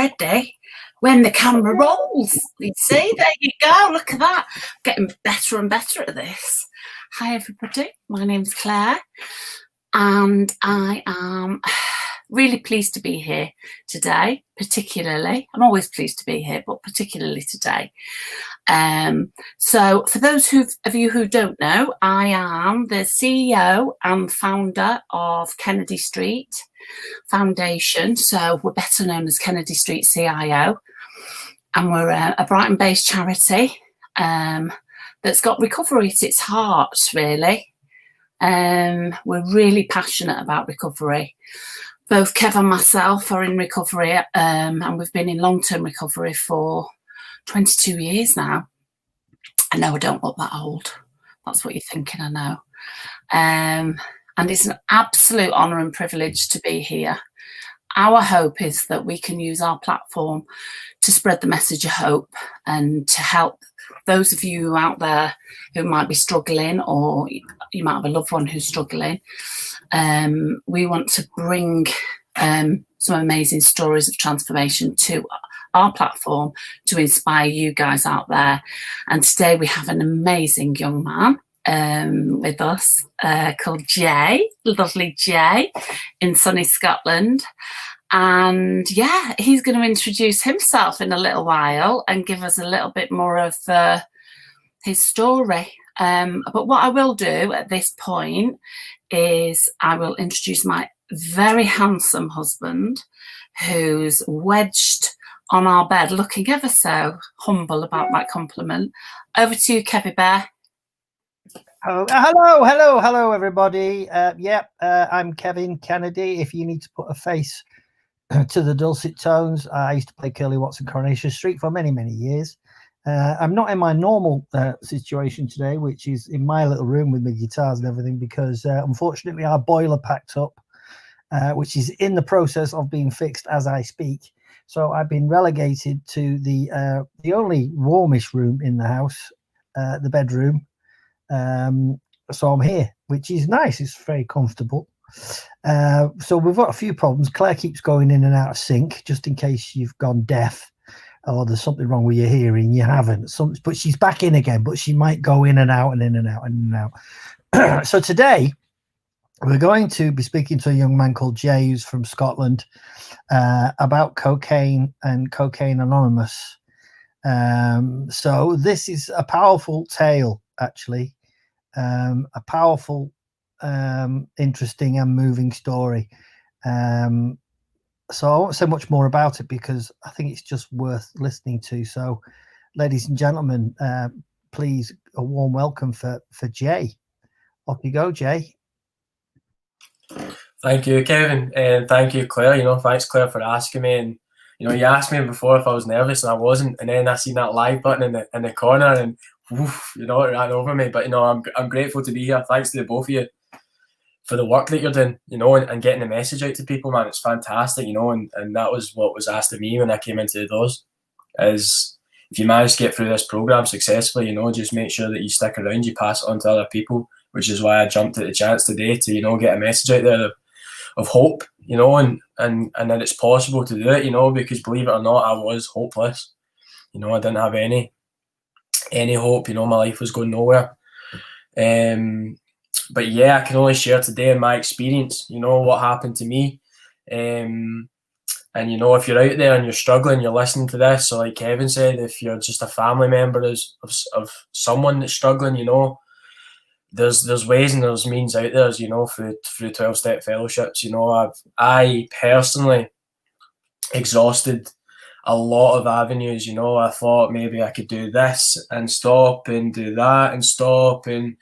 ready when the camera rolls. You see, there you go. Look at that. Getting better and better at this. Hi, everybody. My name's Claire, and I am really pleased to be here today, particularly. I'm always pleased to be here, but particularly today. So for those of you who don't know, I am the CEO and founder of Kennedy Street Foundation. So we're better known as Kennedy Street CIO. And we're a Brighton-based charity that's got recovery at its heart, really. We're really passionate about recovery. Both Kev and myself are in recovery, and we've been in long-term recovery for 22 years now. I know I don't look that old. That's what you're thinking, I know. And it's an absolute honour and privilege to be here. Our hope is that we can use our platform to spread the message of hope and to help those of you out there who might be struggling, or you might have a loved one who's struggling. We want to bring some amazing stories of transformation to our platform to inspire you guys out there. And today we have an amazing young man with us called Jay, lovely Jay, in sunny Scotland. And yeah, he's going to introduce himself in a little while and give us a little bit more of his story. But what I will do at this point is I will introduce my very handsome husband, who's wedged on our bed, looking ever so humble about that compliment. Over to you, Kevin Bear. Oh, hello, everybody. I'm Kevin Kennedy. If you need to put a face to the dulcet tones, I used to play Curly Watson Coronation Street for many years. I'm not in my normal situation today, which is in my little room with my guitars and everything, because unfortunately our boiler packed up, which is in the process of being fixed as I speak. So I've been relegated to the only warmish room in the house, the bedroom. So I'm here, which is nice. It's very comfortable. So we've got a few problems. Claire keeps going in and out of sync, just in case you've gone deaf or there's something wrong with your hearing. You haven't. But she's back in again, but she might go in and out and in and out and in and out. So today we're going to be speaking to a young man called Jay, who's from Scotland, about cocaine and Cocaine Anonymous. So this is a powerful tale, actually. A powerful, interesting and moving story. So I won't say much more about it because I think it's just worth listening to. So, ladies and gentlemen, please, a warm welcome for Jay. Off you go, Jay. Thank you, Kevin, and thank you, Claire. Thanks, Claire, for asking me. And you asked me before if I was nervous, and I wasn't. And then I seen that live button in the corner, and it ran over me. But I'm grateful to be here. Thanks to the both of you for the work that you're doing, and getting the message out to people, man. It's fantastic, and that was what was asked of me when I came into the doors. Is if you manage to get through this program successfully, just make sure that you stick around, you pass it on to other people, which is why I jumped at the chance today to, get a message out there of hope, and that it's possible to do it, because believe it or not, I was hopeless. I didn't have any hope, my life was going nowhere. But yeah, I can only share today in my experience, what happened to me. And if you're out there and you're struggling, you're listening to this, so like Kevin said, if you're just a family member of someone that's struggling, there's ways and there's means out there, through 12-step fellowships. I personally exhausted a lot of avenues. I thought maybe I could do this and stop and do that and stop, and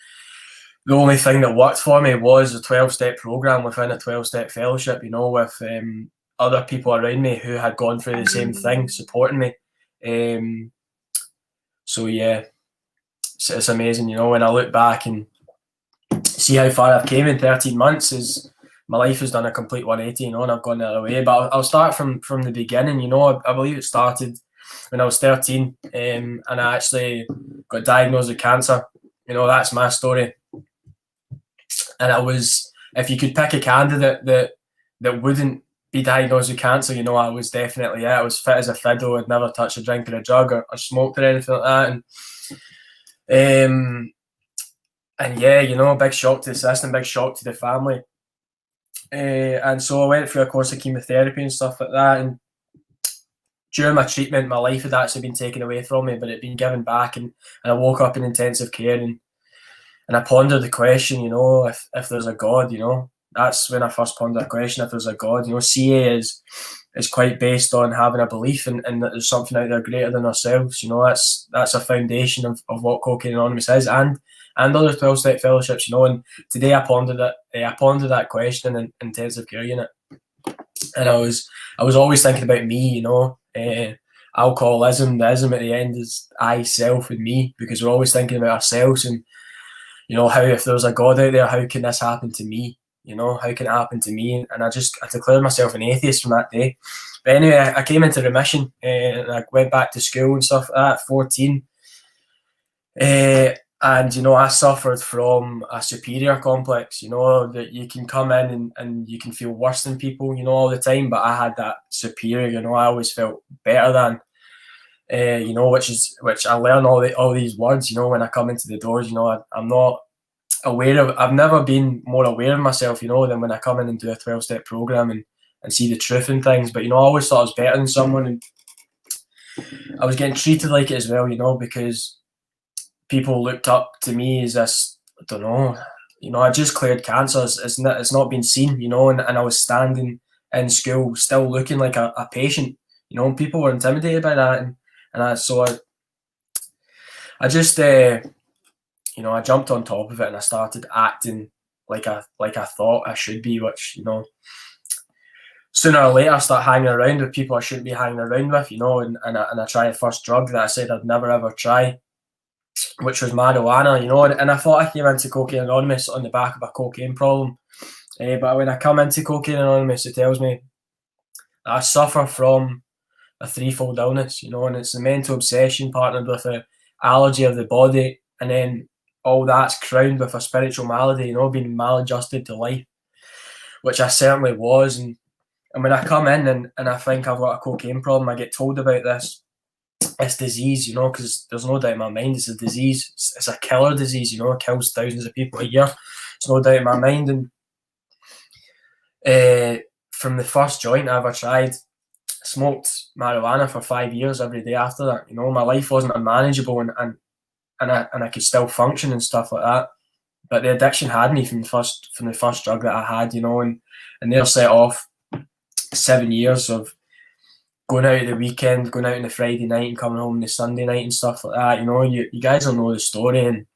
the only thing that worked for me was a 12-step program within a 12-step fellowship, with other people around me who had gone through the same thing, supporting me. So yeah, it's amazing, when I look back and see how far I've came in 13 months. Is my life has done a complete 180, and I've gone the other way. But I'll start from the beginning. I believe it started when I was 13, and I actually got diagnosed with cancer. That's my story. And I was, if you could pick a candidate that wouldn't be diagnosed with cancer, you know, I was definitely it. I was fit as a fiddle. I'd never touched a drink or a drug or smoked or anything like that. And yeah, you know, big shock to the system, big shock to the family. And so I went through a course of chemotherapy and stuff like that. And during my treatment, my life had actually been taken away from me, but it had been given back. And I woke up in intensive care, and I pondered the question, you know, if there's a God, you know. That's when I first pondered the question, if there's a God. You know, CA is quite based on having a belief in that there's something out there greater than ourselves. You know, that's a foundation of what Cocaine Anonymous is, and other 12-step fellowships. You know, and today I pondered that question in an intensive care unit, and I was always thinking about me. You know, alcoholism, the ism at the end is I, self, and me, because we're always thinking about ourselves and, you know, how if there's a God out there, how can this happen to me? You know, how can it happen to me? And I declared myself an atheist from that day. But anyway, I came into remission, and I went back to school and stuff like that at 14. And, you know, I suffered from a superior complex, you know, that you can come in and you can feel worse than people, you know, all the time. But I had that superior, you know, I always felt better than, you know, which I learn all these words, you know, when I come into the doors. You know, I'm not I've never been more aware of myself, you know, than when I come in and do a 12-step program and see the truth in things. But, you know, I always thought I was better than someone, and I was getting treated like it as well, you know, because people looked up to me as this, I don't know, you know, I just cleared cancer. It's not been seen, you know, and I was standing in school still looking like a patient, you know, and people were intimidated by that. I just, you know, I jumped on top of it and I started acting like I thought I should be, which, you know, sooner or later I start hanging around with people I shouldn't be hanging around with, you know, and I tried the first drug that I said I'd never ever try, which was marijuana, you know, and I thought I came into Cocaine Anonymous on the back of a cocaine problem. But when I come into Cocaine Anonymous, it tells me that I suffer from a threefold illness, you know, and it's the mental obsession partnered with an allergy of the body, and then all that's crowned with a spiritual malady, you know, being maladjusted to life, which I certainly was. And when I come in and I think I've got a cocaine problem, I get told about this disease, you know, because there's no doubt in my mind it's a disease. It's a killer disease, you know, it kills thousands of people a year. There's no doubt in my mind. And from the first joint I ever tried, smoked marijuana for 5 years every day after that. You know, my life wasn't unmanageable, and I could still function and stuff like that. But the addiction had me from the first drug that I had, you know, and they're set off 7 years of going out at the weekend, going out on the Friday night and coming home on the Sunday night and stuff like that. You know, you guys will know the story.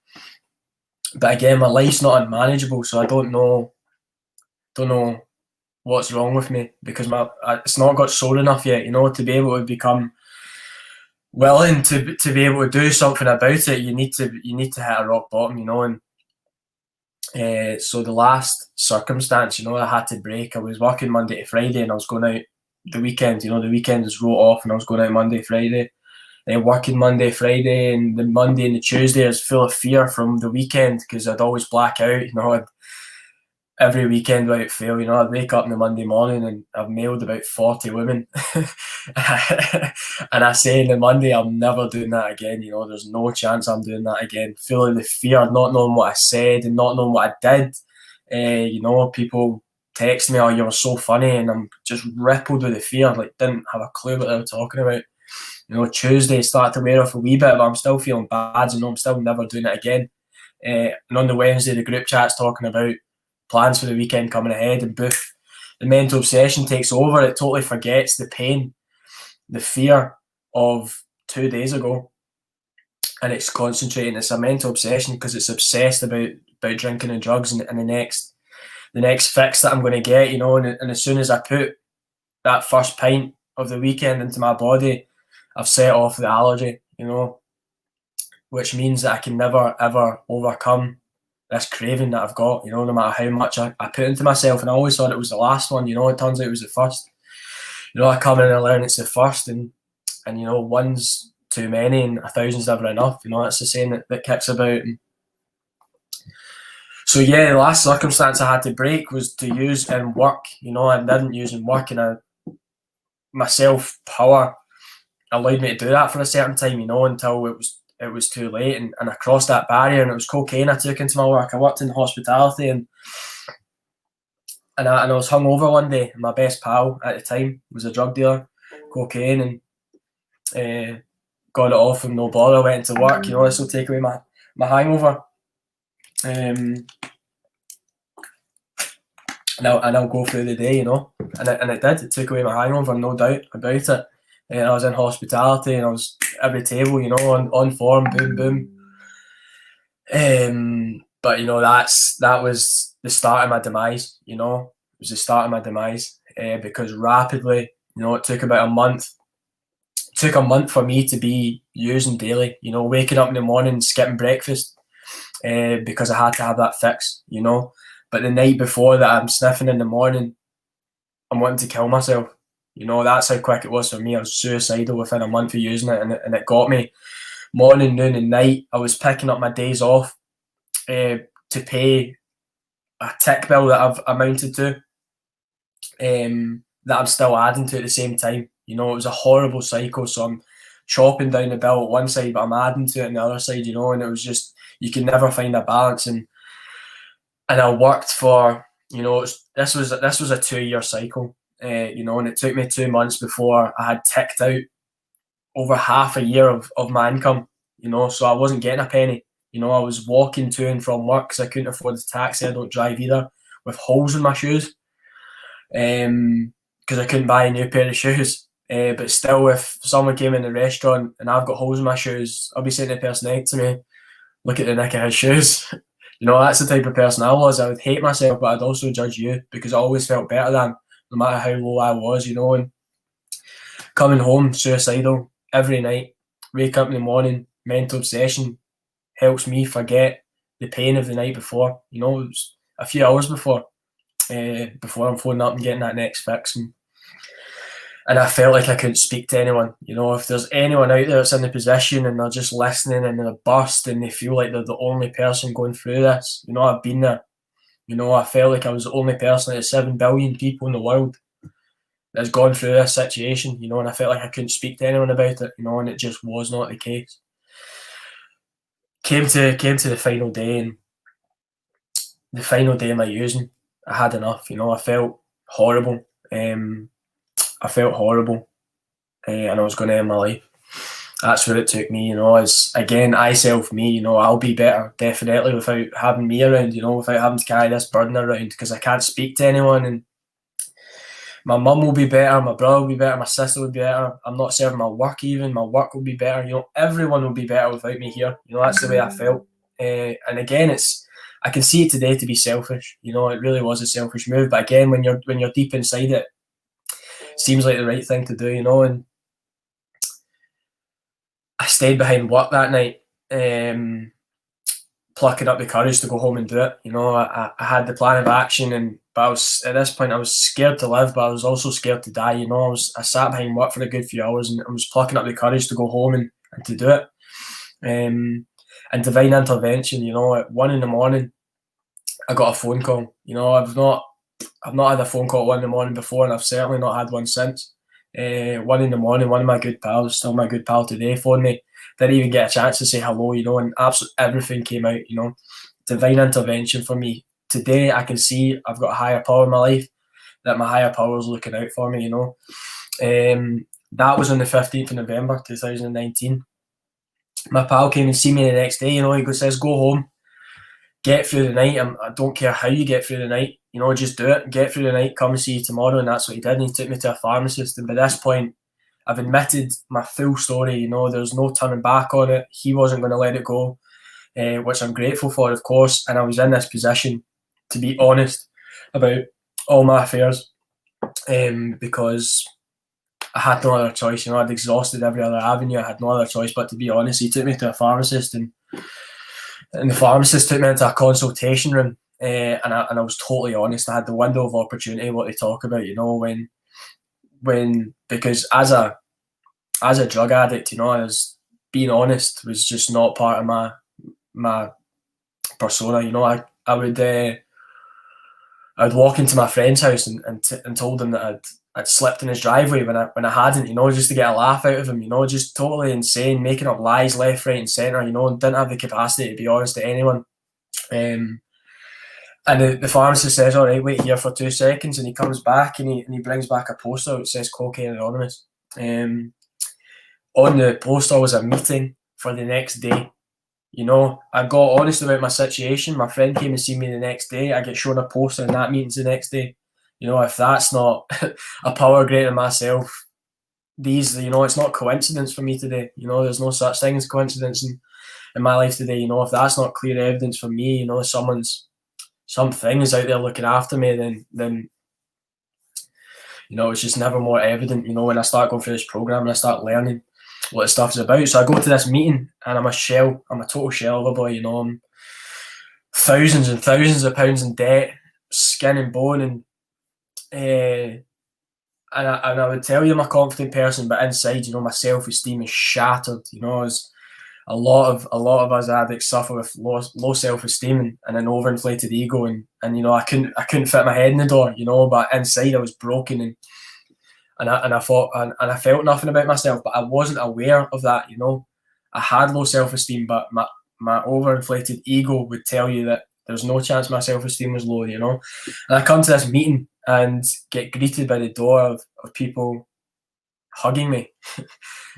But again, my life's not unmanageable, so I don't know what's wrong with me, because it's not got sore enough yet, you know, to be able to become willing to be able to do something about it. You need to hit a rock bottom, you know. And so the last circumstance, you know, I had to break. I was working Monday to Friday, and I was going out the weekend. You know, the weekend was wrote off, and I was going out Monday, Friday. Working Monday, Friday, and the Monday and the Tuesday is full of fear from the weekend, because I'd always black out. You know, every weekend without fail, you know, I'd wake up on the Monday morning and I've mailed about 40 women. And I say on the Monday, I'm never doing that again. You know, there's no chance I'm doing that again. Full of the fear, not knowing what I said and not knowing what I did. You know, people text me, "Oh, you were so funny," and I'm just rippled with the fear, like didn't have a clue what they were talking about. You know, Tuesday started to wear off a wee bit, but I'm still feeling bad. You know, I'm still never doing it again. And on the Wednesday, the group chat's talking about plans for the weekend coming ahead, and boof, the mental obsession takes over. It totally forgets the pain, the fear of 2 days ago, and it's concentrating. It's a mental obsession because it's obsessed about drinking and drugs and the next fix that I'm going to get, you know. And as soon as I put that first pint of the weekend into my body, I've set off the allergy, you know, which means that I can never ever overcome this craving that I've got, you know, no matter how much I put into myself. And I always thought it was the last one, you know. It turns out it was the first. You know, I come in and I learn it's the first, and you know, one's too many and a thousand's never enough. You know, that's the saying that kicks about. And So yeah, the last circumstance I had to break was to use in work. You know, I didn't use in work, and my self power allowed me to do that for a certain time. You know, until it was too late, and I crossed that barrier, and it was cocaine I took into my work. I worked in hospitality, and I was hungover one day. And my best pal at the time was a drug dealer, cocaine, and got it off with no bother. Went into work. You know, this will take away my hangover. And I'll go through the day, you know, and it did. It took away my hangover, no doubt about it. I was in hospitality, and I was every table, you know, on form, boom, boom. But you know, that was the start of my demise. You know, it was the start of my demise because rapidly, you know, it took about a month. It took a month for me to be using daily. You know, waking up in the morning, skipping breakfast because I had to have that fix. You know. But the night before that, I'm sniffing in the morning, I'm wanting to kill myself. You know, that's how quick it was for me. I was suicidal within a month of using it, and it got me morning, noon, and night. I was picking up my days off to pay a tick bill that I've amounted to, that I'm still adding to at the same time. You know, it was a horrible cycle. So I'm chopping down the bill at one side, but I'm adding to it on the other side, you know, and it was just, you could never find a balance. And I worked for, you know, this was a 2-year cycle, you know, and it took me 2 months before I had ticked out over half a year of my income, you know, so I wasn't getting a penny. You know, I was walking to and from work because I couldn't afford the taxi. I don't drive either, with holes in my shoes, because I couldn't buy a new pair of shoes. But still, if someone came in the restaurant and I've got holes in my shoes, I'll be saying to the person next to me, look at the nick of his shoes. You know, that's the type of person I was. I would hate myself, but I'd also judge you because I always felt better than, no matter how low I was, you know. And coming home, suicidal every night, wake up in the morning, mental obsession, helps me forget the pain of the night before. You know, it was a few hours before I'm phoning up and getting that next fix. And I felt like I couldn't speak to anyone. You know, if there's anyone out there that's in the position and they're just listening and they're burst and they feel like they're the only person going through this, you know, I've been there. You know, I felt like I was the only person out of 7 billion people in the world that's gone through this situation, you know, and I felt like I couldn't speak to anyone about it, you know, and it just was not the case. Came to the final day, and the final day of my using, I had enough, you know, I felt horrible. And I was going to end my life. That's where it took me, you know, as again, I self me, you know, I'll be better definitely without having me around, you know, without having to carry this burden around, because I can't speak to anyone. And my mum will be better, my brother will be better, my sister will be better. I'm not serving my work even, my work will be better, you know, everyone will be better without me here. You know, that's the way I felt. And again, I can see it today to be selfish, you know, it really was a selfish move. But again, when you're deep inside it, seems like the right thing to do, you know. And I stayed behind work that night, plucking up the courage to go home and do it. You know, I had the plan of action, but I was, at this point, I was scared to live, but I was also scared to die. You know, I sat behind work for a good few hours, and I was plucking up the courage to go home and to do it. And divine intervention, you know, at 1 a.m, I got a phone call. You know, I've not had a phone call at 1 a.m. before, and I've certainly not had one since. 1 a.m, one of my good pals, still my good pal today, phoned me. Didn't even get a chance to say hello, you know, and absolutely everything came out, you know. Divine intervention for me. Today I can see I've got a higher power in my life, that my higher power is looking out for me, you know. That was on the 15th of November 2019. My pal came and see me the next day, you know, he says, go home, get through the night. I don't care how you get through the night, you know, just do it, get through the night, come and see you tomorrow. And that's what he did. And he took me to a pharmacist. And by this point, I've admitted my full story, you know, there's no turning back on it. He wasn't going to let it go, which I'm grateful for, of course. And I was in this position to be honest about all my affairs, because I had no other choice. You know, I'd exhausted every other avenue. I had no other choice but to be honest. He took me to a pharmacist, and the pharmacist took me into a consultation room, and I was totally honest. I had the window of opportunity, what they talk about, you know, when because as a drug addict, you know, I was being honest was just not part of my persona. You know, I'd walk into my friend's house and told him that I'd slipped in his driveway when I hadn't, just to get a laugh out of him, just totally insane, making up lies left, right, and centre, and didn't have the capacity to be honest to anyone. And the pharmacist says, "All right, wait here for 2 seconds," and he comes back and he brings back a poster that says Cocaine Anonymous. On the poster was a meeting for the next day. I got honest about my situation. My friend came and seen me the next day. I get shown a poster and that meeting's the next day. If that's not a power greater than myself, it's not coincidence for me today. There's no such thing as coincidence in my life today. If that's not clear evidence for me, something is out there looking after me, then it's just never more evident, when I start going through this program and I start learning what the stuff is about. So I go to this meeting and I'm a total shell of a boy, I'm thousands and thousands of pounds in debt, skin and bone, and I would tell you I'm a confident person, but inside, my self-esteem is shattered. As a lot of us addicts suffer with low self-esteem and an overinflated ego, and I couldn't fit my head in the door, but inside I was broken, and I thought and I felt nothing about myself, but I wasn't aware of that. I had low self-esteem, but my overinflated ego would tell you that there's no chance my self-esteem was low. And I come to this meeting and get greeted by the door of people hugging me.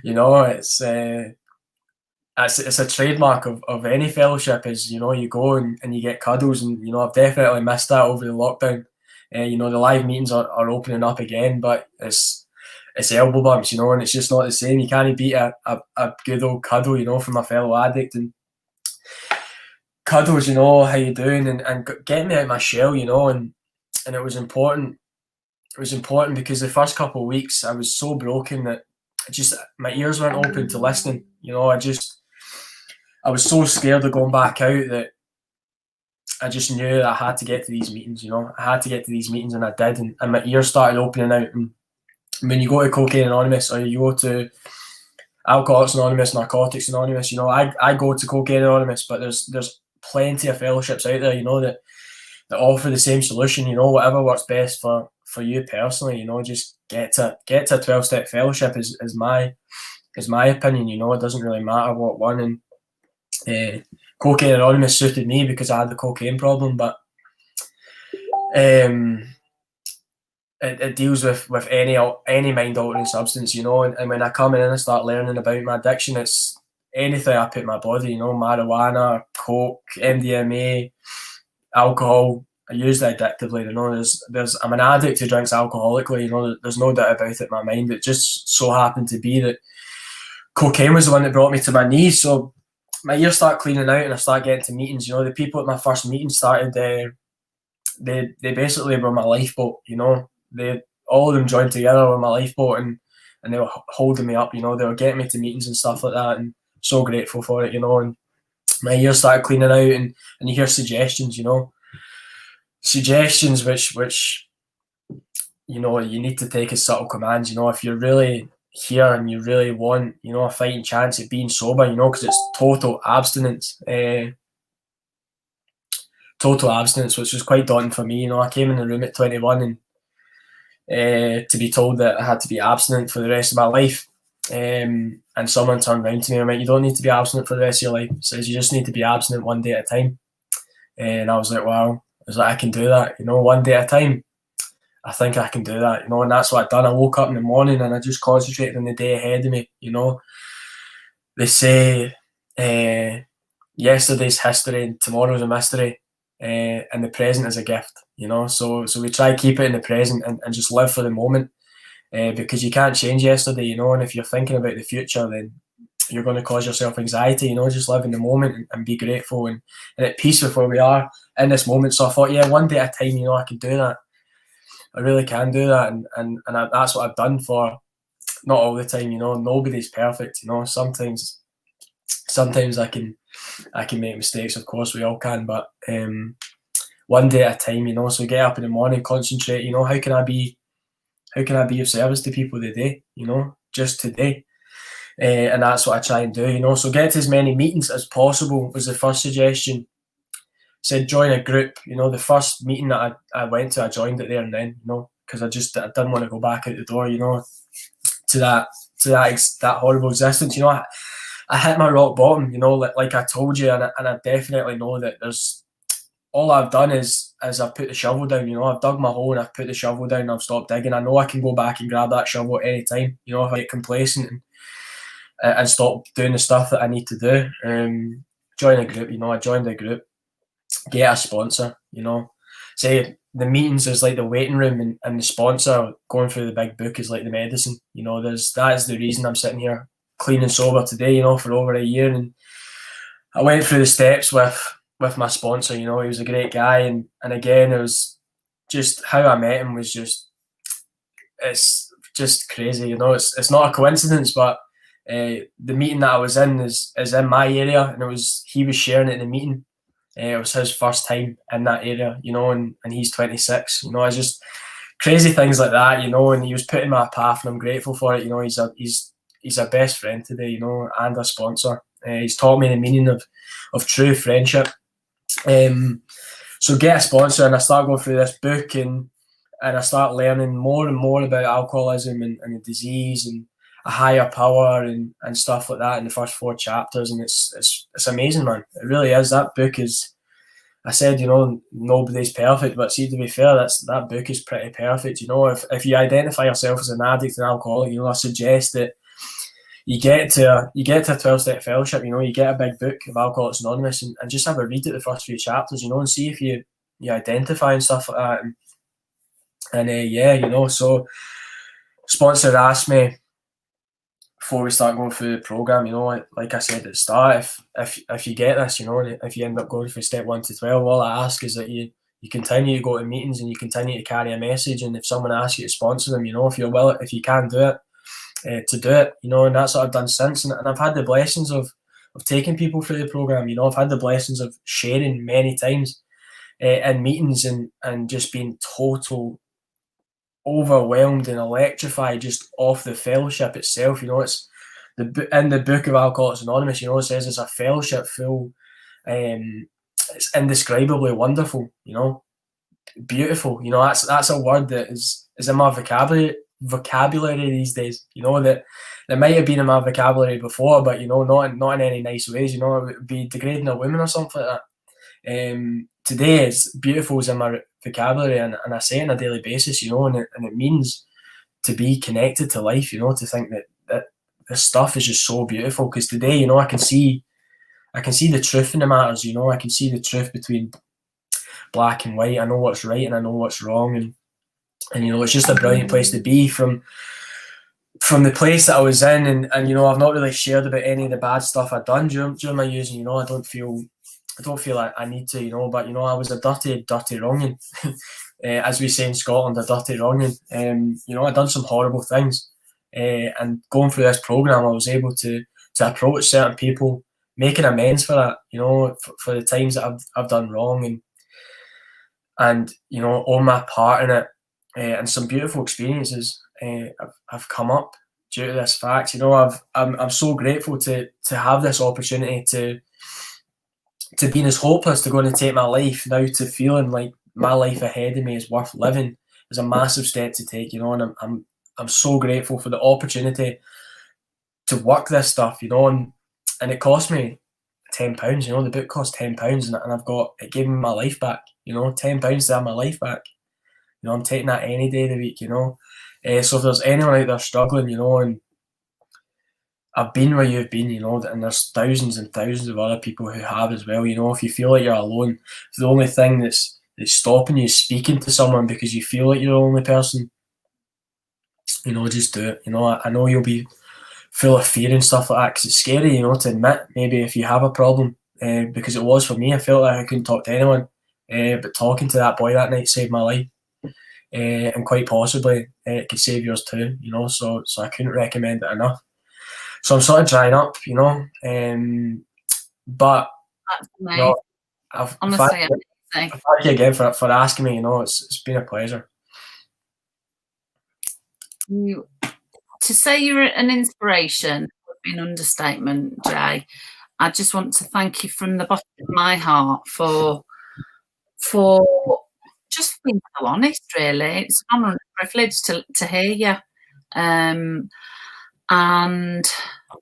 It's a trademark of any fellowship is, you go and you get cuddles, and I've definitely missed that over the lockdown. The live meetings are opening up again, but it's elbow bumps, and it's just not the same. You can't beat a good old cuddle, from a fellow addict, and cuddles, how you doing, and getting me out of my shell, and it was important. It was important because the first couple of weeks I was so broken that my ears weren't open to listening. I was so scared of going back out that I just knew that I had to get to these meetings, I had to get to these meetings, and I did, and my ears started opening out. And when you go to Cocaine Anonymous or you go to Alcoholics Anonymous, Narcotics Anonymous, I go to Cocaine Anonymous, but there's plenty of fellowships out there, that offer the same solution, whatever works best for you personally, just get to a 12-step fellowship is my opinion. It doesn't really matter what one. And Cocaine Anonymous suited me because I had the cocaine problem, but it deals with any mind altering substance, and when I come in and I start learning about my addiction, it's anything I put in my body, marijuana, coke, MDMA, alcohol. I use it addictively, I'm an addict who drinks alcoholically, there's no doubt about it in my mind. It just so happened to be that cocaine was the one that brought me to my knees. So my ears start cleaning out and I start getting to meetings. The people at my first meeting started, they basically were my lifeboat. They all of them joined together with my lifeboat, and they were holding me up. They were getting me to meetings and stuff like that, and so grateful for it. And my ears started cleaning out, and you hear suggestions. Suggestions which you need to take as subtle commands. If you're really here and you really want a fighting chance at being sober, because it's total abstinence, which was quite daunting for me. I came in the room at 21 and to be told that I had to be abstinent for the rest of my life, and someone turned around to me and went, "You don't need to be abstinent for the rest of your life." It says you just need to be abstinent one day at a time. And I was like, wow. I was like, I can do that, one day at a time. I think I can do that, and that's what I've done. I woke up in the morning and I just concentrated on the day ahead of me. They say yesterday's history and tomorrow's a mystery, and the present is a gift, so we try to keep it in the present and just live for the moment, because you can't change yesterday, and if you're thinking about the future, then you're going to cause yourself anxiety. Just live in the moment and be grateful and at peace with where we are in this moment. So I thought, yeah, one day at a time, I can do that. I really can do that, and that's what I've done for not all the time. Nobody's perfect. Sometimes I can make mistakes. Of course, we all can, but one day at a time. So get up in the morning, concentrate. How can I be of service to people today? Just today. And that's what I try and do, So get to as many meetings as possible was the first suggestion. said join a group. You know, the first meeting that I went to, I joined it there and then. You know, because I didn't want to go back out the door. You know, to that horrible existence. You know, I hit my rock bottom. You know, like I told you, and I definitely know that there's. All I've done is I've put the shovel down. You know, I've dug my hole and I've put the shovel down and I've stopped digging. I know I can go back and grab that shovel at any time. You know, if I get complacent and stop doing the stuff that I need to do. Join a group. You know, I joined a group. Get a sponsor. You know, say the meetings is like the waiting room, and the sponsor going through the big book is like the medicine. You know, that is the reason I'm sitting here clean and sober today. You know, for over a year, and I went through the steps with my sponsor. You know, he was a great guy, and again, it was just how I met him was it's just crazy. You know, it's not a coincidence, but the meeting that I was in is in my area, and he was sharing it in the meeting. It was his first time in that area, you know, and he's 26. You know, I just crazy things like that, you know, and he was putting my path, and I'm grateful for it. You know, he's a best friend today, you know, and a sponsor. He's taught me the meaning of true friendship. So get a sponsor, and I start going through this book, and I start learning more and more about alcoholism and the disease and a higher power and stuff like that in the first 4 chapters, and it's amazing, man. It really is. That book is. I said, you know, nobody's perfect, but see, to be fair, that book is pretty perfect. You know, if you identify yourself as an addict and alcoholic, you know, I suggest that you get to a 12-step fellowship. You know, you get a big book of Alcoholics Anonymous and just have a read at the first few chapters. You know, and see if you identify and stuff like that. And yeah, you know, so sponsor asked me before we start going through the program, you know, like I said at the start, if you get this, you know, if you end up going from step 1 to 12, all I ask is that you continue to go to meetings and you continue to carry a message. And if someone asks you to sponsor them, you know, if you can do it, to do it, you know, and that's what I've done since. And I've had the blessings of taking people through the program. You know, I've had the blessings of sharing many times in meetings and just being total overwhelmed and electrified just off the fellowship itself. You know, it's in the book of Alcoholics Anonymous, you know, it says it's a fellowship full, it's indescribably wonderful, you know, beautiful. You know, that's a word that is in my vocabulary these days. You know, that might have been in my vocabulary before, but you know, not in any nice ways. You know, it would be degrading a woman or something like that. Today, it's beautiful is in my vocabulary, and I say it on a daily basis, you know, and it means to be connected to life, you know, to think that this stuff is just so beautiful. Because today, you know, I can see the truth in the matters, you know, I can see the truth between black and white. I know what's right and I know what's wrong, and you know, it's just a brilliant place to be from the place that I was in, and you know, I've not really shared about any of the bad stuff I've done during my using. You know, I don't feel like I need to, you know, but you know, I was a dirty wronging, as we say in Scotland, a dirty wronging. You know, I'd done some horrible things, and going through this program, I was able to approach certain people, making amends for that, you know, for the times that I've done wrong, and you know, own my part in it, and some beautiful experiences have come up due to this fact. You know, I'm so grateful to have this opportunity to being as hopeless to going to take my life now to feeling like my life ahead of me is worth living is a massive step to take, you know, and I'm so grateful for the opportunity to work this stuff, you know, and it cost me £10, you know, the book cost £10 and it gave me my life back, you know, £10 to have my life back. You know, I'm taking that any day of the week, you know. So if there's anyone out there struggling, you know, and I've been where you've been, you know, and there's thousands and thousands of other people who have as well. You know, if you feel like you're alone, if the only thing that's stopping you is speaking to someone because you feel like you're the only person, you know, just do it. You know, I know you'll be full of fear and stuff like that because it's scary, you know, to admit maybe if you have a problem, because it was for me. I felt like I couldn't talk to anyone, but talking to that boy that night saved my life, and quite possibly it could save yours too, you know, so I couldn't recommend it enough. So I'm sort of drying up, you know, but That's amazing. you know, Honestly, amazing. Thank you again for asking me. You know, it's been a pleasure. To say you're an inspiration would be an understatement, Jay. I just want to thank you from the bottom of my heart for for just being so honest, really. It's an honour and a privilege to hear you. And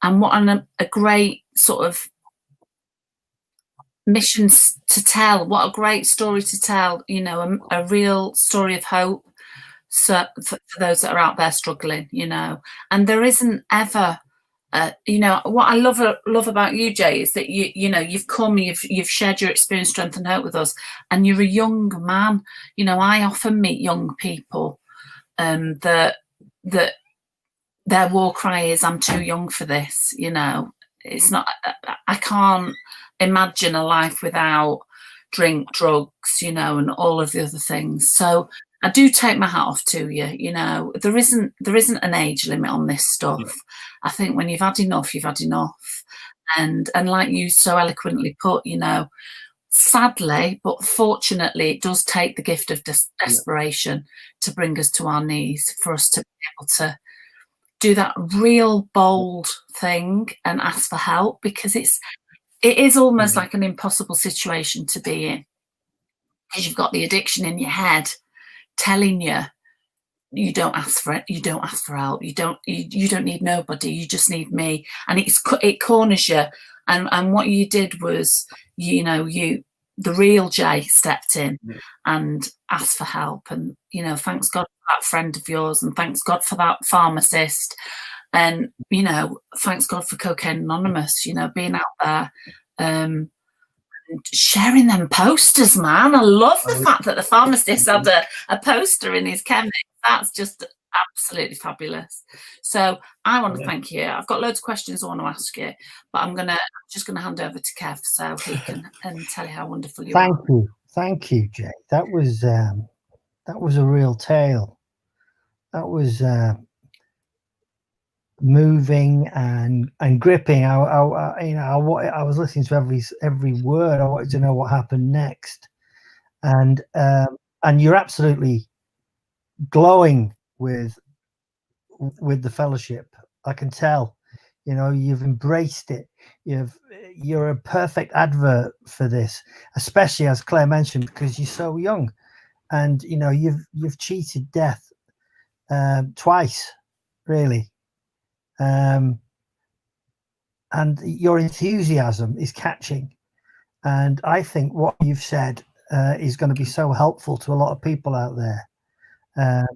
what a great sort of mission to tell. What a great story to tell, you know, a real story of hope. So for those that are out there struggling, you know, and there isn't ever, you know, what I love about you, Jay, is that you know, you've come, you've shared your experience, strength, and hope with us, and you're a young man. You know, I often meet young people, that their war cry is, "I'm too young for this." You know, it's not. I can't imagine a life without drink, drugs, you know, and all of the other things. So I do take my hat off to you. You know, there isn't an age limit on this stuff. Yeah. I think when you've had enough, you've had enough. And like you so eloquently put, you know, sadly, but fortunately, it does take the gift of desperation to bring us to our knees, for us to be able to do that real bold thing and ask for help, because it is almost like an impossible situation to be in, because you've got the addiction in your head telling you you don't ask for it, you don't ask for help, you don't need nobody, you just need me, and it corners you. And what you did was, you know, the real Jay stepped in and asked for help, and you know, thanks God for that friend of yours, and thanks God for that pharmacist, and you know, thanks God for Cocaine Anonymous, you know, being out there, sharing them posters, man. I love the fact that the pharmacist had a poster in his chemist. That's just absolutely fabulous. So I want to thank you. I've got loads of questions I want to ask you, but I'm just gonna hand over to Kev so he can tell you how wonderful you are. Thank you, Jay. That was a real tale. That was moving and gripping. You know, I was listening to every word. I wanted to know what happened next, and you're absolutely glowing with the fellowship. I can tell. You know, you've embraced it. You're a perfect advert for this, especially as Claire mentioned, because you're so young, and you know you've cheated death twice, really. And your enthusiasm is catching, and I think what you've said is going to be so helpful to a lot of people out there. And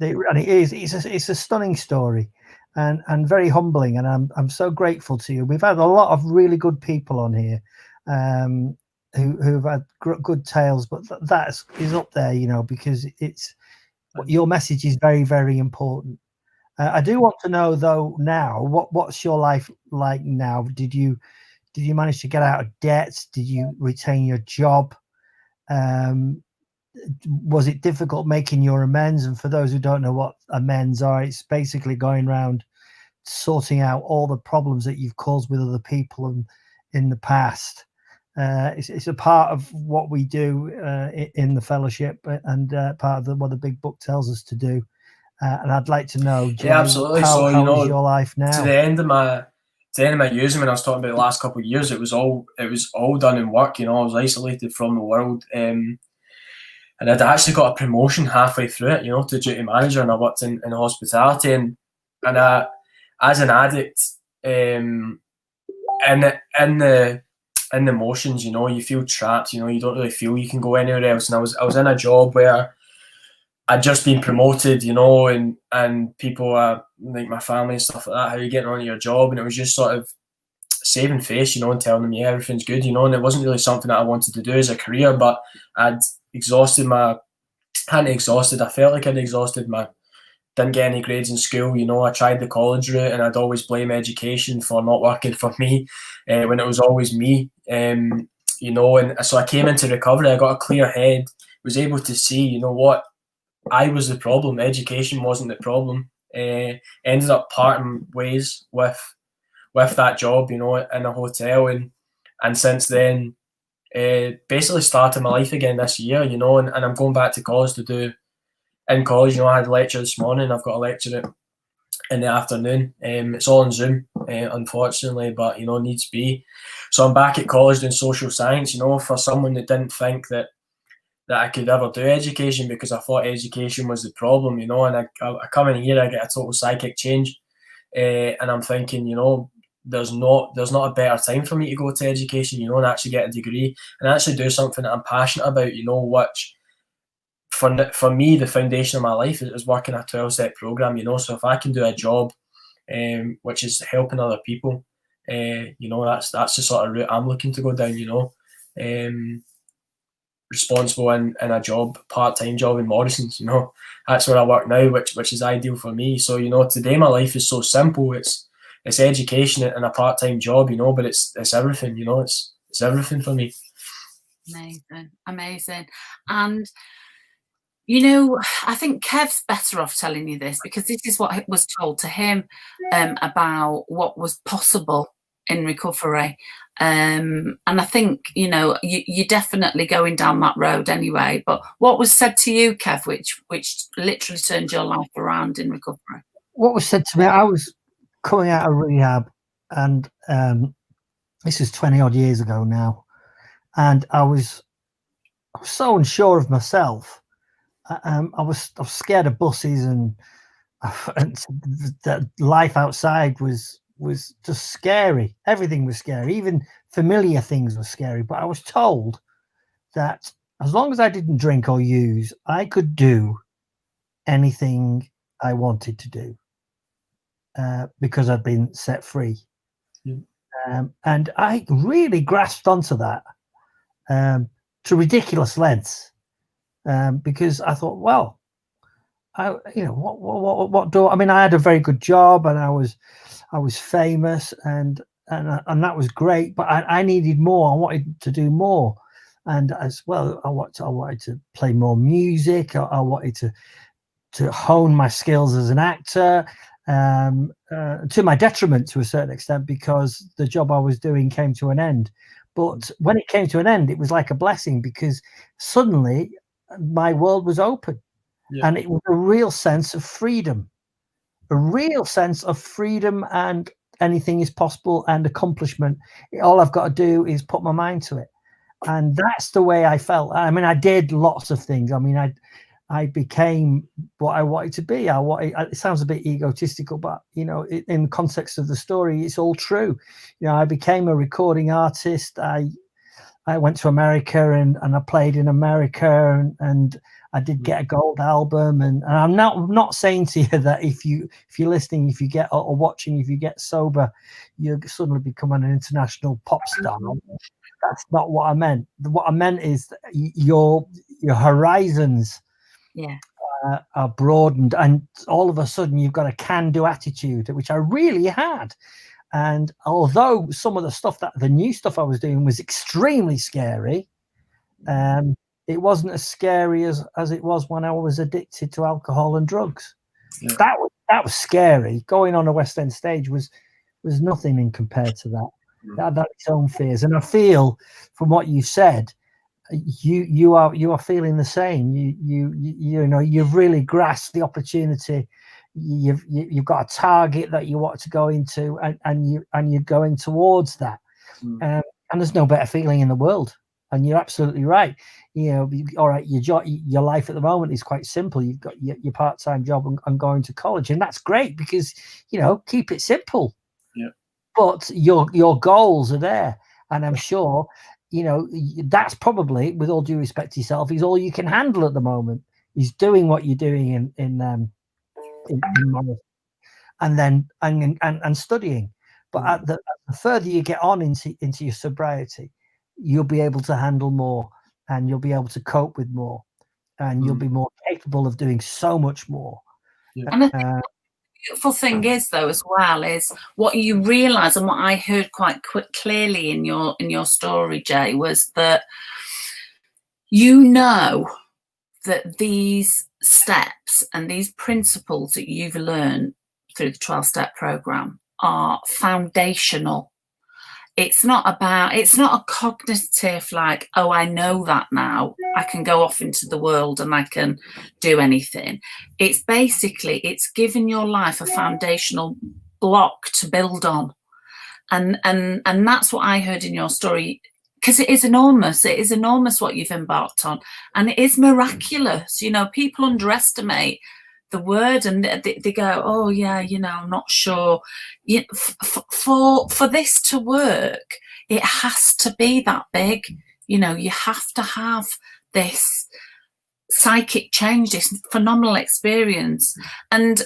it's a stunning story, and very humbling, and I'm so grateful to you. We've had a lot of really good people on here who've had good tales, but that is up there, you know, because your message is very, very important. I do want to know, though, now what's your life like now? Did you manage to get out of debt? Did you retain your job? Was it difficult making your amends? And for those who don't know what amends are, it's basically going around sorting out all the problems that you've caused with other people in the past. It's a part of what we do in the fellowship, and part of what the big book tells us to do. And I'd like to know, Jay, absolutely. How you know, is your life now? To the end of my using, when I was talking about the last couple of years, it was all done in work. You know, I was isolated from the world, and I'd actually got a promotion halfway through it, you know, to duty manager, and I worked in hospitality, and as an addict, in the motions, you know, you feel trapped. You know, you don't really feel you can go anywhere else. And I was in a job where I'd just been promoted, you know, and people like my family and stuff like that, how are you getting on at your job? And it was just sort of saving face, you know, and telling them, yeah, everything's good, you know, and it wasn't really something that I wanted to do as a career, but I felt like I'd exhausted didn't get any grades in school, you know. I tried the college route, and I'd always blame education for not working for me when it was always me, you know. And so I came into recovery, I got a clear head, was able to see, you know what, I was the problem. Education wasn't the problem. Ended up parting ways with that job, you know, in a hotel, and since then, basically started my life again this year, you know, and I'm going back to college to do. In college, you know, I had a lecture this morning. I've got a lecture in the afternoon. It's all on Zoom, unfortunately, but you know, needs be. So I'm back at college doing social science. You know, for someone that didn't think that that I could ever do education, because I thought education was the problem, you know. And I come in here, I get a total psychic change, and I'm thinking, you know, there's not a better time for me to go to education, you know, and actually get a degree and actually do something that I'm passionate about, you know, which for me, the foundation of my life is working a 12-step program, you know. So if I can do a job which is helping other people, you know, that's the sort of route I'm looking to go down, you know. Responsible in a job, part-time job in Morrison's, you know, that's where I work now, which is ideal for me. So, you know, today my life is so simple. It's education and a part-time job, you know, but it's everything, you know, it's everything for me. Amazing. And you know, I think Kev's better off telling you this, because this is what was told to him about what was possible in recovery. And I think, you know, you're definitely going down that road anyway. But what was said to you, Kev, which literally turned your life around in recovery? What was said to me, I was coming out of rehab, and this is 20 odd years ago now, and I was so unsure of myself. I was scared of buses, and that life outside was just scary. Everything was scary. Even familiar things were scary. But I was told that as long as I didn't drink or use, I could do anything I wanted to do, because I'd been set free. Yeah. And I really grasped onto that to ridiculous lengths, because I thought, well, what do I mean? I had a very good job, and I was famous, and that was great. But I needed more. I wanted to do more, and as well, I wanted to play more music. I wanted to hone my skills as an actor, to my detriment to a certain extent, because the job I was doing came to an end. But when it came to an end, it was like a blessing, because suddenly my world was open. Yeah. And it was a real sense of freedom, and anything is possible, and accomplishment. All I've got to do is put my mind to it. And that's the way I felt. I mean, I did lots of things. I mean, I became what I wanted to be. It sounds a bit egotistical, but, you know, in the context of the story, it's all true. You know, I became a recording artist. I went to America, and I played in America, and I did get a gold album. And I'm not saying to you that if you're listening, if you get or watching, if you get sober, you suddenly become an international pop star. That's not what I meant. What I meant is your horizons are broadened, and all of a sudden you've got a can-do attitude, which I really had. And although some of the new stuff I was doing was extremely scary, it wasn't as scary as it was when I was addicted to alcohol and drugs. Yeah. That was scary. Going on a West End stage was nothing in compared to that. That had its own fears. And I feel, from what you said, you are feeling the same. You know, you've really grasped the opportunity. You've got a target that you want to go into, and you're going towards that. And there's no better feeling in the world. And you're absolutely right. You know, all right, your life at the moment is quite simple. You've got your part-time job and going to college, and that's great, because, you know, keep it simple. Yeah. But your goals are there, and I'm sure, you know, that's probably, with all due respect to yourself, is all you can handle at the moment. Is doing what you're doing in and then and studying. But at the further you get on into your sobriety, you'll be able to handle more, and you'll be able to cope with more, and you'll be more capable of doing so much more. Yeah. And I think the beautiful thing is, though, as well, is what you realise, and what I heard quite clearly in your story, Jay, was that you know that these steps and these principles that you've learned through the 12-step program are foundational. It's not a cognitive, like, oh, I know that now, I can go off into the world and I can do anything. It's basically, it's given your life a foundational block to build on. And that's what I heard in your story. because it is enormous. It is enormous what you've embarked on, and it is miraculous. You know, people underestimate the word, and they go, "Oh yeah, you know, I'm not sure." For this to work, it has to be that big. You know, you have to have this psychic change, this phenomenal experience, and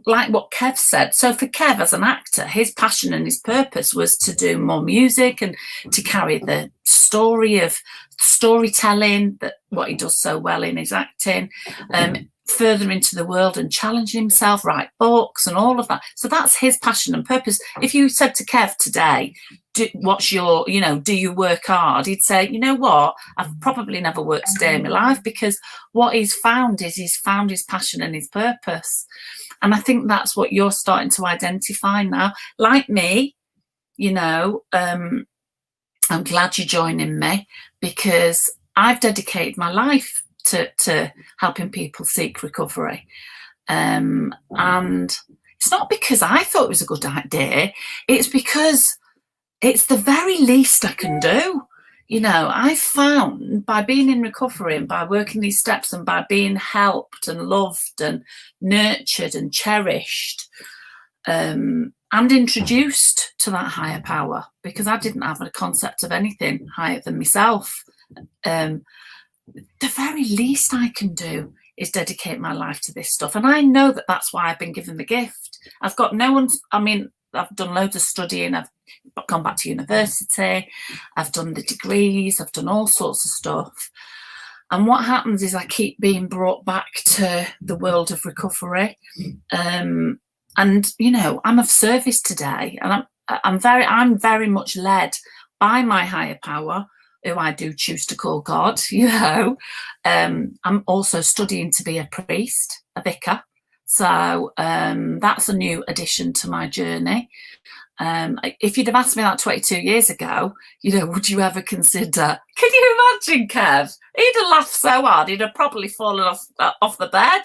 like what Kev said, so for Kev as an actor, his passion and his purpose was to do more music and to carry the story of storytelling, that what he does so well in his acting, further into the world and challenge himself, write books and all of that. So that's his passion and purpose. If you said to Kev today, what's your, you know, do you work hard? He'd say, you know what, I've probably never worked a day in my life, because what he's found is he's found his passion and his purpose. And I think that's what you're starting to identify now. Like me, you know, I'm glad you're joining me, because I've dedicated my life to helping people seek recovery. And it's not because I thought it was a good idea. It's because it's the very least I can do. You know, I found by being in recovery and by working these steps and by being helped and loved and nurtured and cherished, and introduced to that higher power, because I didn't have a concept of anything higher than myself. The very least I can do is dedicate my life to this stuff. And I know that that's why I've been given the gift. I've got no one, I mean, I've done loads of studying. I've gone back to university. I've done the degrees. I've done all sorts of stuff. And what happens is I keep being brought back to the world of recovery. And, you know, I'm of service today. And I'm very much led by my higher power, who I do choose to call God, you know. I'm also studying to be a priest, a vicar. So that's a new addition to my journey. If you'd have asked me that 22 years ago, you know, would you ever consider? Can you imagine, Kev? He'd have laughed so hard, he'd have probably fallen off the bed.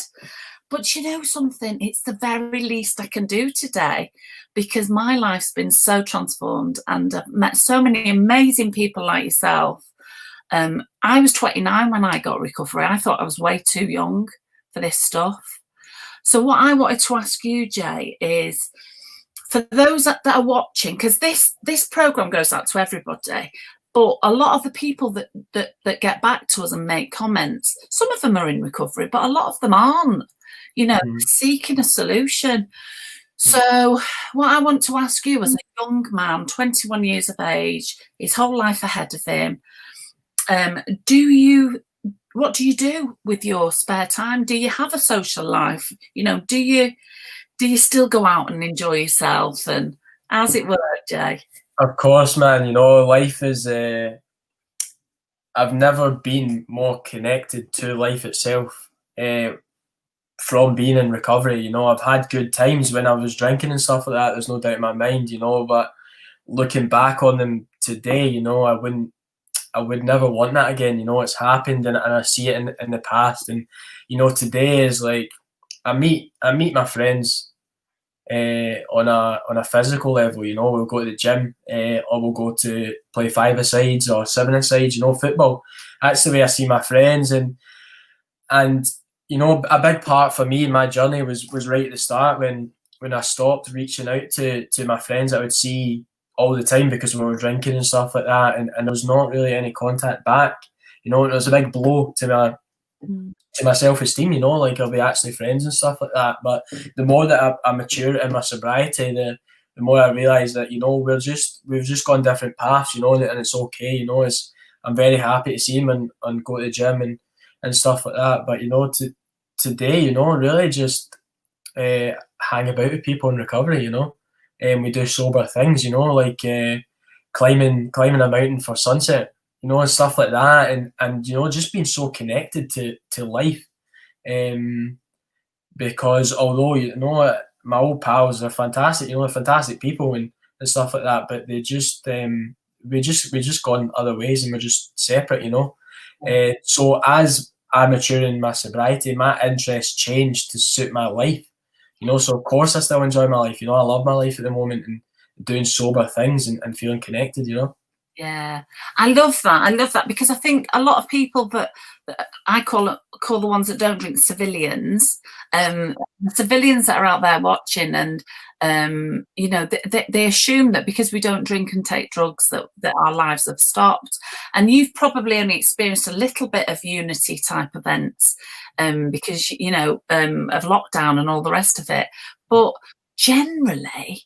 But you know something? It's the very least I can do today, because my life's been so transformed, and I've met so many amazing people like yourself. I was 29 when I got recovery. I thought I was way too young for this stuff. So what I wanted to ask you, Jay, is for those that are watching, because this program goes out to everybody, but a lot of the people that get back to us and make comments, some of them are in recovery, but a lot of them aren't, you know, seeking a solution. So what I want to ask you, as a young man, 21 years of age, his whole life ahead of him, what do you do with your spare time? Do you have a social life? You know, do you still go out and enjoy yourself? And how's it work, Jay? Of course, man. You know, life is, I've never been more connected to life itself from being in recovery. You know, I've had good times when I was drinking and stuff like that. There's no doubt in my mind, you know, but looking back on them today, you know, I would never want that again. You know, it's happened, and I see it in the past. And, you know, today is like, I meet my friends on a physical level. You know, we'll go to the gym, or we'll go to play 5-a-sides or 7-a-sides, you know, football. That's the way I see my friends. And you know, a big part for me in my journey was right at the start, when I stopped reaching out to my friends that I would see all the time because we were drinking and stuff like that, and there was not really any contact back. You know, it was a big blow to my self-esteem, you know, like, are we actually friends and stuff like that? But the more that I mature in my sobriety, the more I realise that, you know, we've just gone different paths, you know, and it's okay, you know. I'm very happy to see him and go to the gym and stuff like that. But, you know, today, you know, really just hang about with people in recovery, you know. And we do sober things, you know, like climbing a mountain for sunset, you know, and stuff like that, and you know, just being so connected to life. Because although, you know, my old pals are fantastic, you know, fantastic people and stuff like that, but they just we just gone other ways, and we're just separate, you know. So as I mature in my sobriety, my interests changed to suit my life. You know, so of course I still enjoy my life. You know, I love my life at the moment and doing sober things and feeling connected, you know. Yeah, I love that. I love that because I think a lot of people that I call the ones that don't drink civilians, the civilians that are out there watching, and you know, they assume that because we don't drink and take drugs that our lives have stopped. And you've probably only experienced a little bit of unity type events, because you know, of lockdown and all the rest of it. But generally,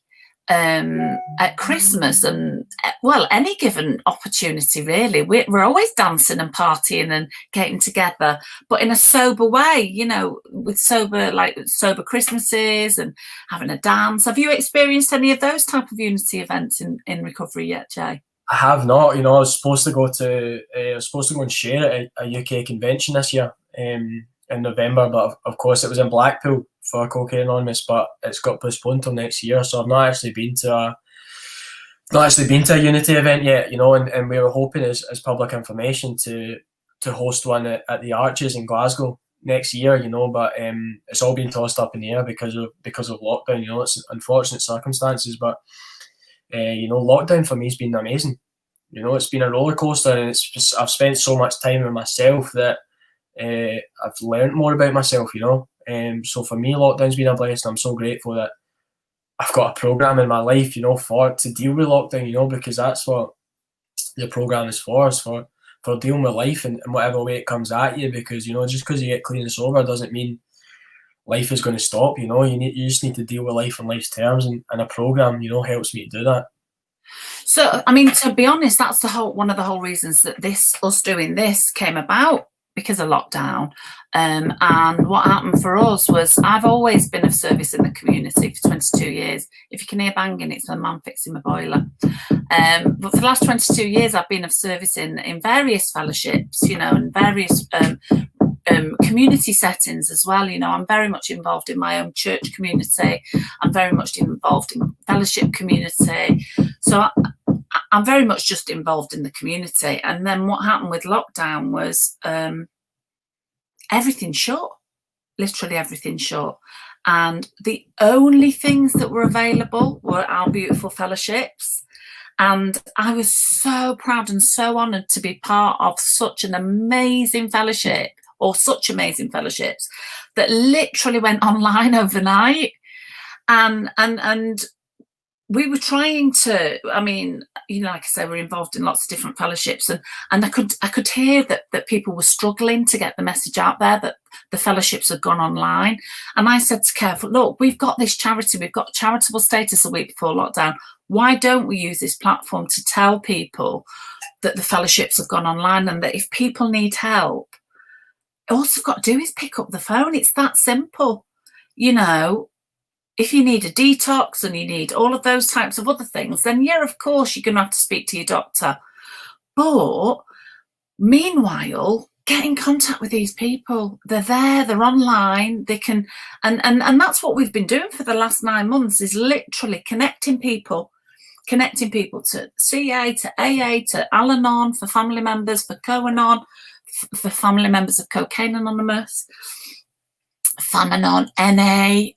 at Christmas and well, any given opportunity really, we're always dancing and partying and getting together, but in a sober way, you know, with sober Christmases and having a dance. Have you experienced any of those type of unity events in recovery yet, Jay? I have not. You know, I was supposed to go and share at a UK convention this year in November, but of course it was in Blackpool for Cocaine Anonymous, but it's got postponed till next year. So I've not actually been to a Unity event yet. You know, and we were hoping as public information to host one at the Arches in Glasgow next year. You know, but it's all been tossed up in the air because of lockdown. You know, it's unfortunate circumstances, but you know, lockdown for me has been amazing. You know, it's been a roller coaster, and I've spent so much time with myself that I've learned more about myself. You know, so for me, lockdown's been a blessing. I'm so grateful that I've got a program in my life, you know, to deal with lockdown. You know, because that's what the program is for dealing with life in whatever way it comes at you. Because you know, just because you get clean and sober doesn't mean life is going to stop. You know, you just need to deal with life on life's terms, and a program, you know, helps me to do that. So, I mean, to be honest, that's one of the whole reasons that us doing this came about, because of lockdown. And what happened for us was, I've always been of service in the community for 22 years. If you can hear banging, it's my mum fixing my boiler. But for the last 22 years, I've been of service in various fellowships, you know, and various community settings as well. You know, I'm very much involved in my own church community. I'm very much involved in fellowship community. So I'm very much just involved in the community. And then what happened with lockdown was everything shut, literally everything shut. And the only things that were available were our beautiful fellowships. And I was so proud and so honoured to be part of such an amazing fellowship, or such amazing fellowships, that literally went online overnight. And we were trying to, I mean, you know, like I say, we're involved in lots of different fellowships, and I could hear that people were struggling to get the message out there that the fellowships had gone online. And I said to Kev, look, we've got this charity, we've got charitable status a week before lockdown. Why don't we use this platform to tell people that the fellowships have gone online, and that if people need help, all you've got to do is pick up the phone. It's that simple. You know, if you need a detox and you need all of those types of other things, then yeah, of course, you're going to have to speak to your doctor. But meanwhile, get in contact with these people. They're there, they're online, they can, and that's what we've been doing for the last 9 months, is literally connecting people to CA, to AA, to Al-Anon for family members, for Co-Anon, for family members of Cocaine Anonymous, Famanon, NA,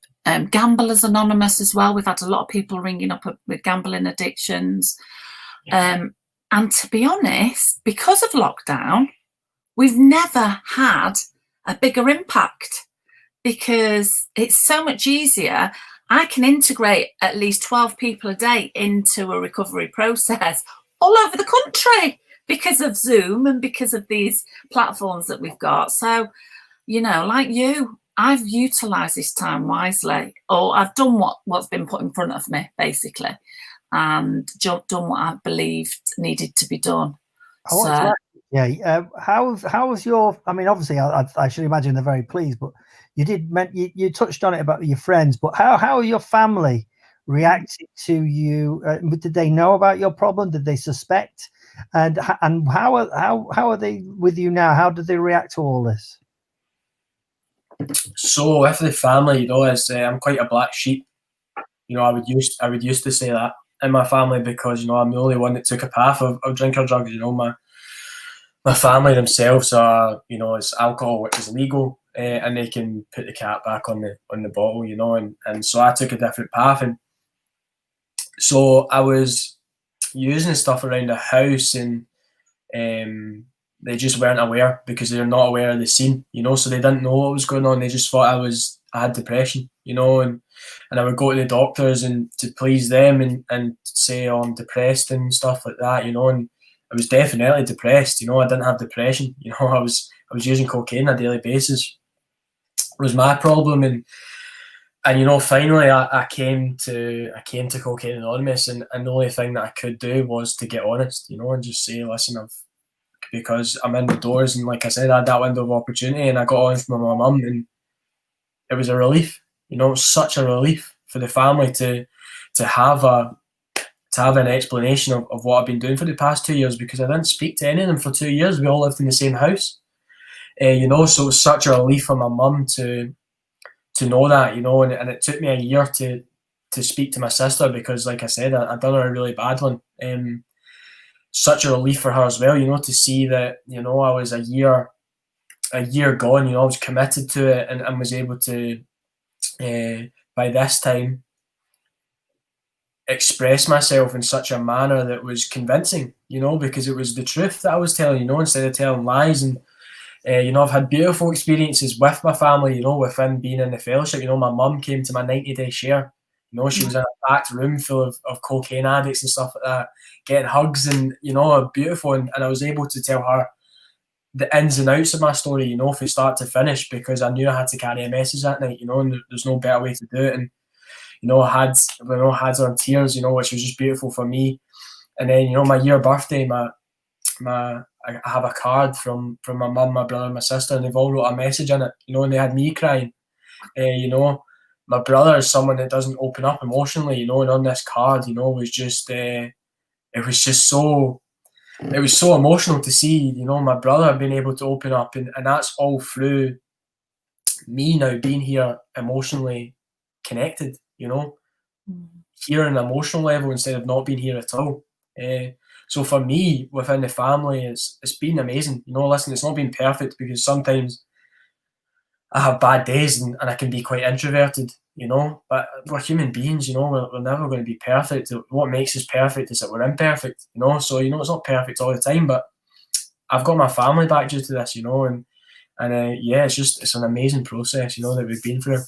Gamblers Anonymous as well. We've had a lot of people ringing up with gambling addictions. And to be honest, because of lockdown, we've never had a bigger impact, because it's so much easier. I can integrate at least 12 people a day into a recovery process all over the country because of Zoom and because of these platforms that we've got. So, you know, like you, I've utilised this time wisely, or I've done what's been put in front of me, basically, and done what I believed needed to be done. So, yeah. How was your? I mean, obviously, I should imagine they're very pleased. But you touched on it about your friends. But how are your family reacting to you? Did they know about your problem? Did they suspect? And how are they with you now? How did they react to all this? So with the family, you know, I'm quite a black sheep. You know, I would used to say that in my family, because you know, I'm the only one that took a path of drink or drugs. You know, my family themselves are, you know, it's alcohol which is legal, and they can put the cap back on the bottle. You know, and so I took a different path, and so I was using stuff around the house, and they just weren't aware because they're not aware of the scene, you know, so they didn't know what was going on. They just thought I had depression, you know, and I would go to the doctors and to please them and say, oh, I'm depressed and stuff like that, you know, and I was definitely depressed, you know. I didn't have depression, you know. I was using cocaine on a daily basis. It was my problem, and you know, finally I came to Cocaine Anonymous, and the only thing that I could do was to get honest, you know, and just say, listen, because I'm in the doors, and like I said, I had that window of opportunity, and I got honest with my mum, and it was a relief, you know, such a relief for the family to have an explanation of what I've been doing for the past 2 years, because I didn't speak to any of them for 2 years. We all lived in the same house, you know, so it was such a relief for my mum to know that, you know, and it took me a year to speak to my sister, because like I said, I'd done her a really bad one. Such a relief for her as well, you know, to see that, you know, I was a year gone, you know, I was committed to it, and was able to, by this time, express myself in such a manner that was convincing, you know, because it was the truth that I was telling, you know, instead of telling lies. And you know, I've had beautiful experiences with my family, you know, within being in the fellowship. You know, my mum came to my 90-day share. You know, she was in a packed room full of cocaine addicts and stuff like that, getting hugs, and, you know, beautiful. And I was able to tell her the ins and outs of my story, you know, from start to finish, because I knew I had to carry a message that night, you know, and there's no better way to do it. And, you know, I had her in tears, you know, which was just beautiful for me. And then, you know, my year birthday, I have a card from my mum, my brother, and my sister, and they've all wrote a message in it, you know, and they had me crying. You know, my brother is someone that doesn't open up emotionally, you know, and on this card, you know, was just it was so emotional to see, you know, my brother being able to open up, and that's all through me now being here emotionally connected, you know, here on an emotional level instead of not being here at all. So for me, within the family, it's been amazing. You know, listen, it's not been perfect, because sometimes I have bad days, and I can be quite introverted, you know, but we're human beings, you know, we're never going to be perfect. What makes us perfect is that we're imperfect, you know, so, you know, it's not perfect all the time, but I've got my family back due to this, you know, and yeah, it's an amazing process, you know, that we've been through.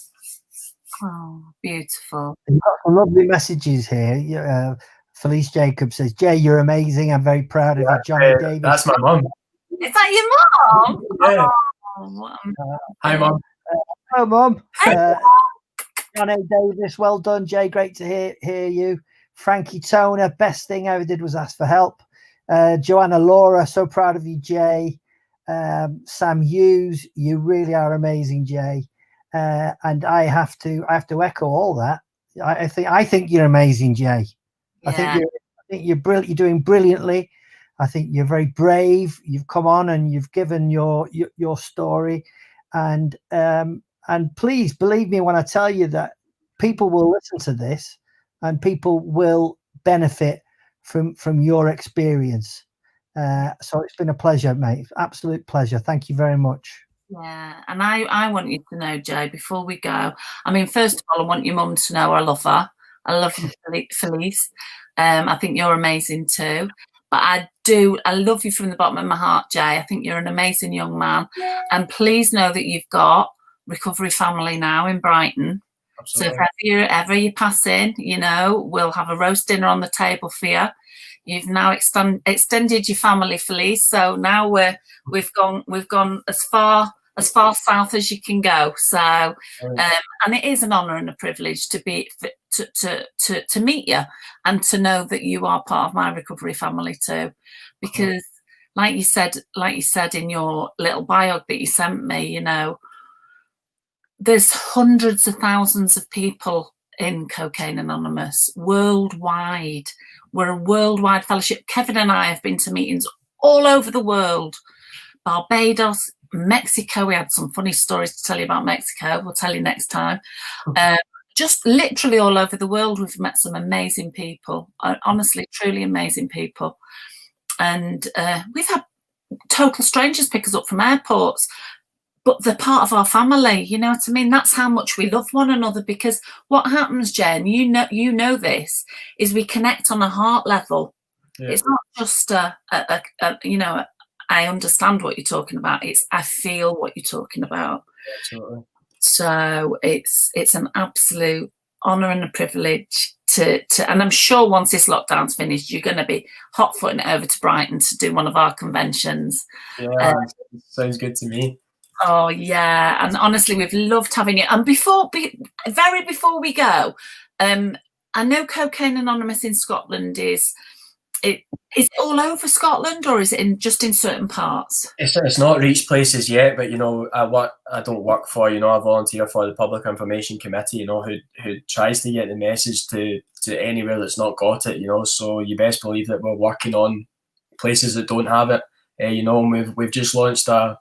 Oh, beautiful. You've got some lovely messages here. Felice Jacob says, Jay, you're amazing. I'm very proud of you. Johnny Davis. That's my mum. Is that your mum? Yeah. Oh, Hi, Mum. Hello, Mum. Hey, Johnny Davis, well done, Jay. Great to hear you. Frankie Toner, best thing I ever did was ask for help. Joanna Laura, so proud of you, Jay. Sam Hughes, you really are amazing, Jay. And I have to echo all that. I think you're amazing, Jay. yeah. I think you're brilliant. You're doing brilliantly. I think you're very brave. You've come on and you've given your story, and please believe me when I tell you that people will listen to this, and people will benefit from your experience. So it's been a pleasure, mate. Absolute pleasure. Thank you very much. Yeah, and I want you to know, Jay, before we go, I mean, first of all, I want your mum to know I love her. I love you, Felice. I think you're amazing too. But I love you from the bottom of my heart, Jay. I think you're an amazing young man. And please know that you've got Recovery Family now in Brighton. Absolutely. So if ever you pass in, you know, we'll have a roast dinner on the table for you. You've now extended your family, Felice. So now we've gone as far south as you can go. So and it is an honour and a privilege to be to meet you, and to know that you are part of my recovery family too, because like you said in your little bio that you sent me, you know, there's hundreds of thousands of people in Cocaine Anonymous worldwide. We're a worldwide fellowship. Kevin and I have been to meetings all over the world. Barbados, Mexico. We had some funny stories to tell you about Mexico. We'll tell you next time. Just literally all over the world, we've met some amazing people. Honestly, truly amazing people. And we've had total strangers pick us up from airports, but they're part of our family. You know what I mean? That's how much we love one another. Because what happens, Jen, you know this, is we connect on a heart level. Yeah. It's not just you know, I understand what you're talking about. It's I feel what you're talking about. Absolutely. So it's an absolute honour and a privilege to and I'm sure once this lockdown's finished, you're going to be hot footing it over to Brighton to do one of our conventions. Yeah, sounds good to me. Oh yeah, and honestly, we've loved having you. And before we go, I know Cocaine Anonymous in Scotland is it all over Scotland, or is it just in certain parts? It's not reached places yet, but you know, I don't work for, you know, I volunteer for the Public Information Committee, you know, who tries to get the message to anywhere that's not got it, you know. So you best believe that we're working on places that don't have it. You know, and we've just launched a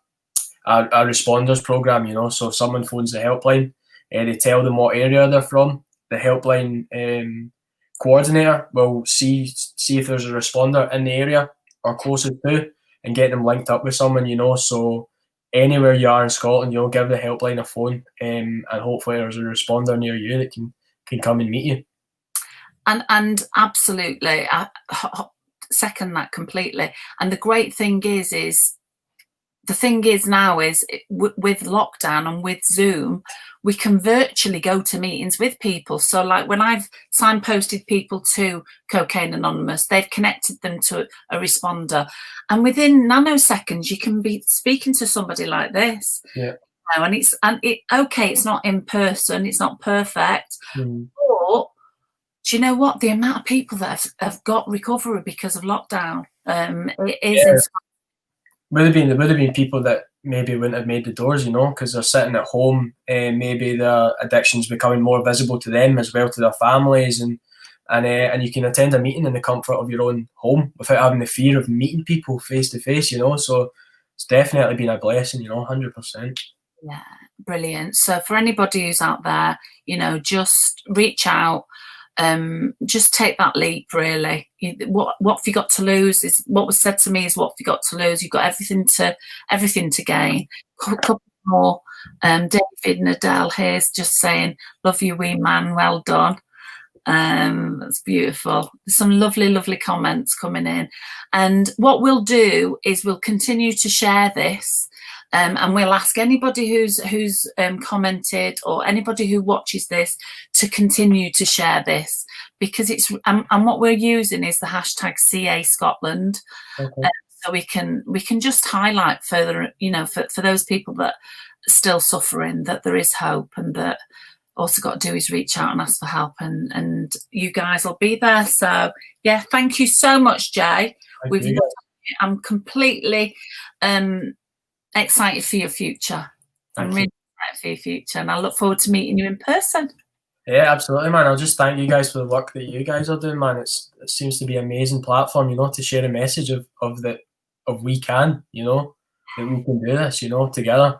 responders program, you know. So if someone phones the helpline, they tell them what area they're from. The helpline coordinator will see if there's a responder in the area or closest to, and get them linked up with someone, you know. So anywhere you are in Scotland, you know, give the helpline a phone, and hopefully there's a responder near you that can come and meet you. And absolutely, I second that completely. And the great thing is the thing is now is with lockdown and with Zoom, we can virtually go to meetings with people. So like when I've signposted people to Cocaine Anonymous, they've connected them to a responder, and within nanoseconds you can be speaking to somebody like this. Yeah. And it's not in person, it's not perfect, but do you know what? The amount of people that have got recovery because of lockdown, it is. Yeah. There would have been people that maybe wouldn't have made the doors, you know, because they're sitting at home, and maybe their addiction's becoming more visible to them as well, to their families, and you can attend a meeting in the comfort of your own home without having the fear of meeting people face to face, you know. So it's definitely been a blessing, you know, 100%. Yeah, brilliant. So for anybody who's out there, you know, just reach out. Just take that leap, really. What have you got to lose? Is what was said to me is what have you got to lose? You've got everything to gain. Couple more. David Nadell here's just saying, love you, wee man, well done. That's beautiful. There's some lovely comments coming in, and what we'll do is we'll continue to share this. And we'll ask anybody who's commented, or anybody who watches this, to continue to share this, because it's and what we're using is the hashtag CA Scotland. Okay. So we can just highlight further, you know, for those people that are still suffering, that there is hope, and that also got to do is reach out and ask for help, and you guys will be there. So yeah, thank you so much, Jay. I'm completely excited for your future. I'm really excited for your future, and I look forward to meeting you in person. Yeah, absolutely, man. I'll just thank you guys for the work that you guys are doing, man. It seems to be an amazing platform, you know, to share a message of we can, you know, that we can do this, you know, together.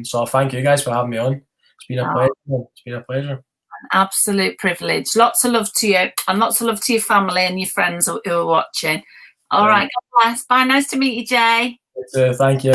So I'll thank you guys for having me on. It's been a pleasure. It's been a pleasure. An absolute privilege. Lots of love to you, and lots of love to your family and your friends who are watching. All right, God bless. Bye. Nice to meet you, Jay. Thank you.